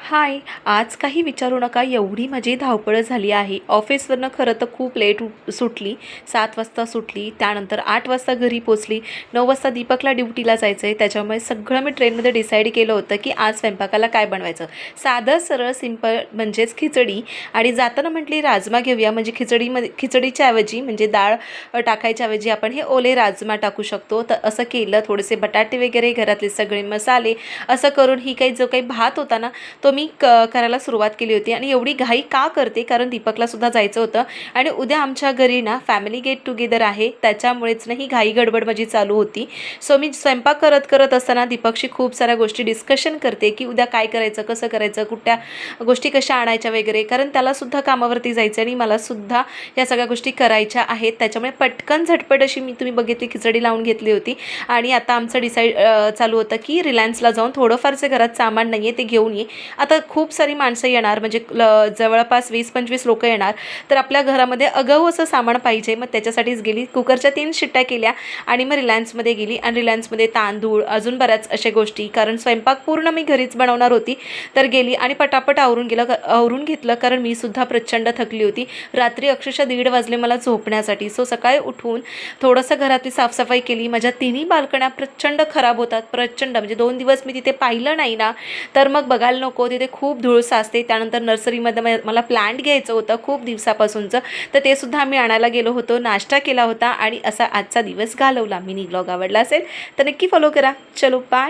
हाय. आज काही विचारू नका, एवढी माझी धावपळ झाली आहे. ऑफिसवरनं खरं तर खूप लेट सुटली. 7 वाजता सुटली. त्यानंतर 8 वाजता घरी पोचली. 9 वाजता दीपकला ड्युटीला जायचं आहे. त्याच्यामुळे सगळं मी ट्रेनमध्ये डिसाईड केलं होतं की आज स्वयंपाकाला काय बनवायचं. साधं सरळ सिंपल म्हणजेच खिचडी. आणि जाताना म्हटली राजमा घेऊया, म्हणजे खिचडीच्या ऐवजी म्हणजे डाळ टाकायच्या ऐवजी आपण हे ओले राजमा टाकू शकतो. तर असं केलं. थोडेसे बटाटे वगैरे, घरातले सगळे मसाले असं करून ही काही जो काही भात होता ना तो मी करायला सुरुवात केली होती. आणि एवढी घाई का करते, कारण दीपकलासुद्धा जायचं होतं आणि उद्या आमच्या घरी ना फॅमिली गेट टुगेदर आहे. त्याच्यामुळेच ना ही घाई गडबड माझी चालू होती. सो मी स्वयंपाक करत असताना दीपकशी खूप साऱ्या गोष्टी डिस्कशन करते की उद्या काय करायचं, कसं करायचं, कुठल्या गोष्टी कशा आणायच्या वगैरे, कारण त्यालासुद्धा कामावरती जायचं आणि मलासुद्धा या सगळ्या गोष्टी करायच्या आहेत. त्याच्यामुळे पटकन झटपट अशी मी तुम्ही खिचडी लावून घेतली होती. आणि आता आमचं डिसाईड चालू होतं की रिलायन्सला जाऊन थोडंफारचे घरात सामान नाही आहे ते घेऊन ये. आता खूप सारी माणसं येणार, म्हणजे जवळपास 20-25 लोकं येणार. तर आपल्या घरामध्ये अगाऊ असं सामान पाहिजे. मग त्याच्यासाठीच गेली. कुकरच्या 3 शिट्ट्या केल्या आणि मग रिलायन्समध्ये गेली. आणि रिलायन्समध्ये तांदूळ, अजून बऱ्याच अशा गोष्टी, कारण स्वयंपाक पूर्ण मी घरीच बनवणार होती. तर गेली आणि पटापट आवरून घेतलं, कारण मी सुद्धा प्रचंड थकली होती. रात्री अक्षरशः 1:30 वाजले मला झोपण्यासाठी. सो सकाळी उठून थोडंसं घरातली साफसफाई केली. माझ्या तिन्ही बाल्कन्या प्रचंड खराब होतात, प्रचंड. म्हणजे 2 दिवस मी तिथे पाहिलं नाही ना तर मग बघायला नको, तिथे खूप धूळ साचते. त्यानंतर नर्सरीमध्ये मला प्लांट घ्यायचं होतं खूप दिवसापासूनचं, तर ते सुद्धा आम्ही आणायला गेलो होतो. नाश्ता केला होता आणि असा आजचा दिवस घालवला. मिनी ब्लॉग आवडला असेल तर नक्की फॉलो करा. चलो बाय.